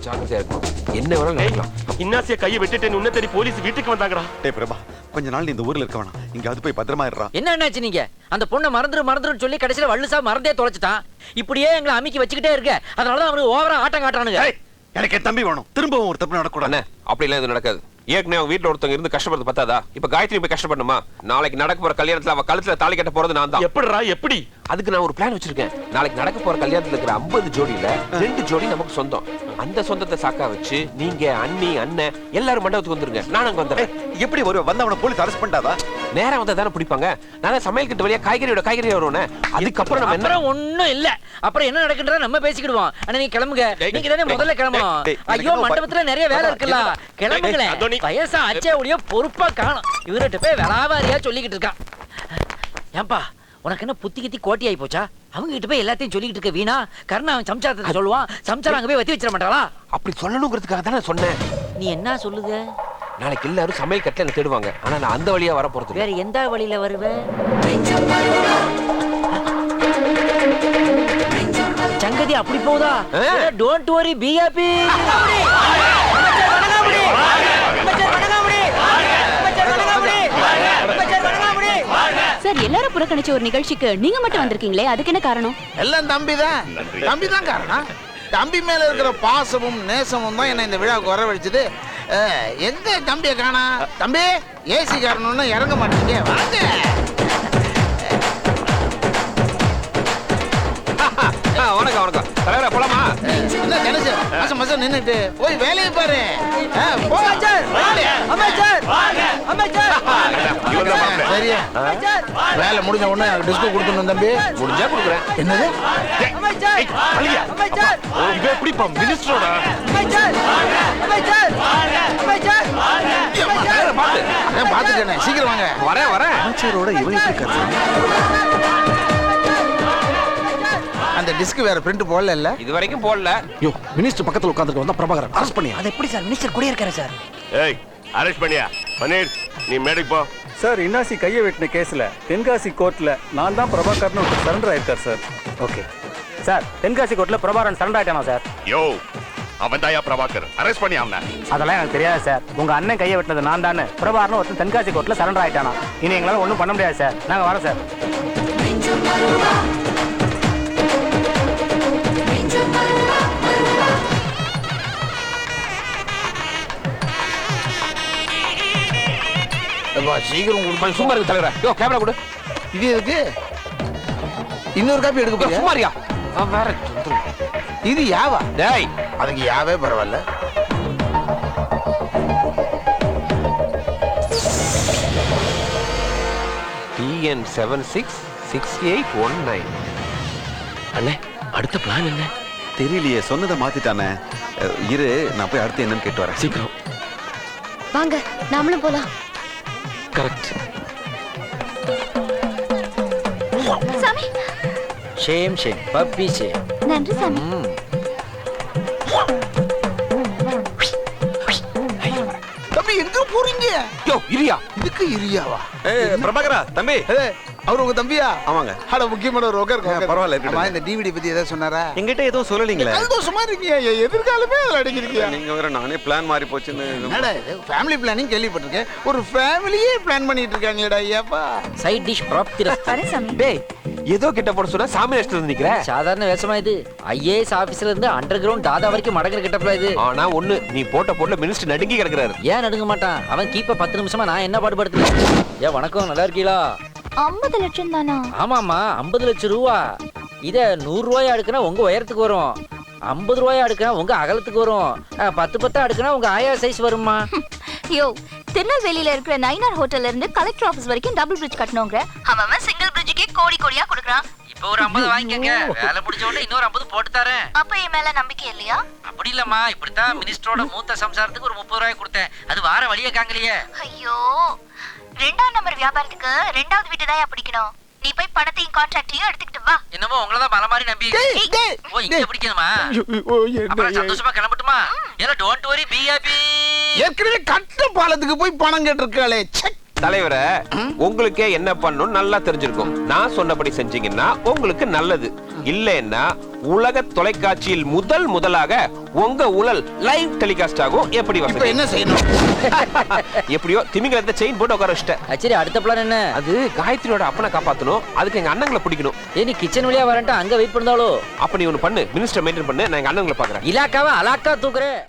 ஜாக்கிரதையா இருக்கும். என்ன வேணாலும் நடக்கலாம். இன்னாசிய கையை விட்டுட்டு உன்ன தேடி போலீஸ் வீட்டுக்கு வந்தாங்கடா. டேய் பிரபா, கொஞ்ச நாள் நீ இந்த ஊர்ல இருக்க வேணாம். இங்கயாவது போய் பத்திரமா இருடா. என்ன என்னாச்சு நீங்க? அந்த பொண்ணை மறந்துருன்னு சொல்லி கடைசியில வள்ளுசா மறந்தே தொலைச்சிட்டான். இப்படியே எங்களை அமிக்கி வச்சுக்கிட்டே இருக்க. அதனாலதான் அவனுக்கு ஓவரா ஆட்டம் காட்டுறானுங்க. எனக்கு என் தம்பி வேணும். திரும்பவும் ஒரு தப்பு நடக்கூடாது. அப்படி எல்லாம் இது நடக்காது. ஏற்கனவே அவங்க வீட்டுல ஒருத்தவங்க இருந்து கஷ்டப்படுறது பத்தாதா? இப்ப காயத்ரி போய் கஷ்டப்படணுமா? நாளைக்கு நடக்க போற கல்யாணத்துல அவ கழுத்துல தாலி கட்ட போறது நான் தான். எப்படிடா எப்படி? அதுக்கு நான் ஒரு பிளான் வச்சிருக்கேன். நாளைக்கு நடக்க போற கல்யாணத்துல இருக்கிற 50 ஜோடியில 2 ஜோடி நமக்கு சொந்தம். அந்த சொந்தத்தை சாக்கா வச்சு நீங்க அண்ணி அண்ணன் எல்லாரும் மண்டபத்துக்கு வந்துருங்க. நான் அங்க வந்துடுறேன். எப்படி ஒரு வந்தவன போலீஸ் அரெஸ்ட் பண்ணாதா? நேரா வந்தா தானே பிடிப்பாங்க. நான் சமையல் கிட்ட வழியா காய்கறி வருவேன். அதுக்கப்புறம் நம்ம அப்புறம் ஒண்ணும் இல்ல. அப்புறம் என்ன நடக்குன்றத நம்ம பேசிக்கிடுவோம். அண்ணா நீ கிளம்புங்க. நீங்க தானே முதல்ல கிளம்பணும். ஐயோ மண்டபத்துல நிறைய வேலை இருக்குல்ல. கிளம்புங்களேன். வயசா ஆச்சே ஒழிய பொறுப்பா காணும். இவர்கிட்ட போய் விளாவாரியா சொல்லிக்கிட்டு இருக்கான். ஏன்பா உனக்கு என்ன புத்தி கித்தி கோட்டி ஆகி போச்சா? அவங்க கிட்ட போய் எல்லாத்தையும் சொல்லிக்கிட்டு இருக்க வீணா. கருணா அவன் சம்சாரத்தை சொல்லுவான். சம்சாரம் அங்க போய் வத்தி வச்சிட மாட்டாளா? அப்படி சொல்லணுங்கிறதுக்காக தானே சொன்னேன். நீ என்ன சொல்லுங்க? நாளைக்கு எல்லாரும் சமையல் கட்டல என்ன தேடுவாங்க. ஆனா நான் அந்த வழியா வர போறது. வேற எந்த வழியில வருவேன்? சங்கதி அப்படி போகுதா? Don't worry, B happy. Sir, எல்லாரும் புறக்கணிச்ச ஒரு நிகழ்ச்சிக்கு நீங்க மட்டும் வந்திருக்கீங்களே, அதுக்கு என்ன காரணம்? எல்லாம் தம்பி தான் காரணம். தம்பி மேல இருக்கிற பாசமும் நேசமும் தான் என்ன இந்த விழாவுக்கு வரவழைச்சது. எங்க தம்பியை காணா? தம்பி, ஏசி காரணம்னு இறங்க மாட்டீங்க. வாங்க. வணக்கம் வணக்கம். தலைவரா போலாமா? என்ன கணேஷ் மாசம் மாசம் நின்னுட்டு போய் வேலையை பாரு. சரியா? வேலை முடிஞ்ச உடனே டிஸ்கோ கொடுத்துடணும் தம்பி. முடிஞ்சா கொடுக்குறேன். என்னது? எப்படிப்பா மினிஸ்டரோட பாத்துட்டேன். சீக்கிரம் வாங்க. வரேன். அமைச்சரோட இவன் எப்படி அந்த டிஸ்க் வேற பிரிண்ட் போடல இல்ல? இது வரைக்கும் போடல. யோ, மினிஸ்டர் பக்கத்துல உட்கார்ந்திருக்க வந்தா பிரபாகரன் அரெஸ்ட் பண்ணியா? அது எப்படி சார்? மினிஸ்டர் கூட இருக்காரு சார். ஏய், அரெஸ்ட் பண்ணியா? பன்னீர், நீ மேடைக்கு போ. சார், இன்னாசி கையை வெட்டின கேஸ்ல தென்காசி கோர்ட்ல நான் தான் பிரபாகரன் ஒரு சரண்டர் ஆயிருக்கார் சார். ஓகே சார், தென்காசி கோர்ட்ல பிரபாகரன் சரண்டர் ஆயிட்டானா சார்? யோ, அவன் தாயா பிரபாகர். அரெஸ்ட் பண்ணி அவனை. அதெல்லாம் எனக்கு தெரியாது சார். உங்க அண்ணன் கையை வெட்டினது நான் தானே. பிரபாகரன் ஒருத்தன் தென்காசி கோர்ட்ல சரண்டர் ஆயிட்டானா? இனி எங்களால ஒன்றும் பண்ண முடியாது சார். நாங்க வரோம் சார். சீக்கிரம் சும்மா இருக்கு தலைவரா. யோ, கேமரா கொடு. இது எதுக்கு? இன்னொரு காப்பி எடுக்க போறியா? சும்மாரியா? வேற இது யாவா? டேய், அதுக்கு யாவே பரவாயில்ல. TN 766819. அண்ணே, அடுத்த பிளான் என்ன? தெரியலையே, சொன்னதை மாத்திட்டானே. இரு, நான் போய் அடுத்து என்னன்னு கேட்டு வரேன். சீக்கிரம் வாங்க, நாமளும் போலாம். கரெக்ட். சாமி, ஷேம் பப்பி ஷேம். நன்றி சாமி. தம்பி எங்க போறீங்க? யோ, இரியா. இதுக்கு இரியாவா? பிரபாகரா தம்பி. அவரு உங்க தம்பியா? ஆமாங்க. அட, முக்கியமான ஒரு உட்கார். பரவாயில்ல இருக்கட்டும். இந்த டிவிடி பத்தி ஏதாவது சொன்னாரா? என்கிட்ட எதுவும் சொல்லலீங்களே. சந்தோஷமா இருக்கீங்க. எதிர்காலமே அதுல அடங்கிருக்கீங்க. நீங்க வேற நானே பிளான் மாறி போச்சுன்னு. என்னடா இது? ஃபேமிலி பிளானிங் கேள்விப்பட்டிருக்கேன். ஒரு ஃபேமிலியே பிளான் பண்ணிட்டு இருக்காங்களேடா ஐயாப்பா. Side dish ப்ராப்திரஸ்து. வரேன் சாமி. டேய், ஏதோ கிட்ட போட சொன்னா சாமி ரெஸ்ட் நிக்கிற. சாதாரண வேஷமா இது? ஐஏஎஸ் ஆபீஸ்ல இருந்து அண்டர் கிரவுண்ட் தாதா வரைக்கும் மடங்குற கிட்டப்ல இது. ஆனா ஒண்ணு, நீ போட்ட மினிஸ்டர் நடுங்கி கிடக்குறாரு. ஏன் நடுங்க மாட்டான்? அவன் கீப்ப 10 நிமிஷமா நான் என்ன பாடுபடுத்துறேன். ஏன் வணக்கம், நல்லா இருக்கீங்களா? 50 லட்சம் தானா? ஆமாமா, 50 லட்சம் ரூபா. இத 100 ரூபாயா அடுக்குனா உங்க உயரத்துக்கு வரும். 50 ரூபாயா அடுக்குனா உங்க அகலத்துக்கு வரும். 10 அடுக்குனா உங்க ஆயா சைஸ் வருமா? யோ, திருநெல்வேலியில இருக்கிற நைனார் ஹோட்டல்ல இருந்து கலெக்டர் ஆபீஸ் வரைக்கும் டபுள் பிரிட்ஜ் கட்டணும்ங்கற. அவன் சிங்கிள் பிரிட்ஜுக்கே கோடியா கொடுக்கறான். இப்போ ஒரு 50 வாங்கிக்கங்க. வேலை முடிஞ்ச உடனே இன்னொரு 50 போட்டு தரேன். அப்ப என் மேல நம்பிக்கை இல்லையா? அப்படி இல்லம்மா, இப்படித்தான் மினிஸ்டரோட மூத்த சம்சாரத்துக்கு ஒரு 30 ரூபாய் கொடுத்தேன். அது வார வழியே காங்கலையே. ஐயோ, 2ஆம் நம்பர் வியாபாரத்துக்கு 2வது வீட்டு தான் பிடிக்கணும். நீ போய் பணத்தையும் கான்ட்ராக்டையும் எடுத்துக்கிட்டு வா. என்னமோ உங்களதான் பல மாதிரி நம்பி. ஓ, இங்க பிடிக்கணுமா? அப்புறம் சந்தோஷமா கிளம்பட்டுமா? ஏன்னா டோன்ட் வரி, பி ஹேப்பி. ஏற்கனவே கட்ட பாலத்துக்கு போய் பணம் கேட்டிருக்காளே. தலைவரே, உங்களுக்கே என்ன பண்ணணும் நல்லா தெரிஞ்சிருக்கும். நான் சொன்னபடி செஞ்சீங்கன்னா உங்களுக்கு நல்லது. இல்லைன்னா உலக தொலைக்காட்சியில் முதலாக உங்க உலல் லைவ் டெலிகாஸ்ட் ஆகும். எப்படி இப்ப வசந்தி? என்ன செய்யணும்? எப்படியோ திமிங்கலத்தை செயின் போட்டு உட்கார வச்சிட்டேன். சரி அடுத்த பிளான் என்ன? அது காயத்ரியோட அப்பனை காப்பாத்தணும். அதுக்கு எங்க அண்ணங்களை பிடிக்கணும். நீ கிச்சன் வழியா வரேன்ட்டு அங்க வெயிட் பண்ணாலோ? அப்ப நீ ஒண்ணு பண்ணு, மினிஸ்டர் மெயின்டைன் பண்ணு, நான் எங்க அண்ணங்களை பாக்குறேன். இலாக்காவை அலாக்கா தூக்குறேன்.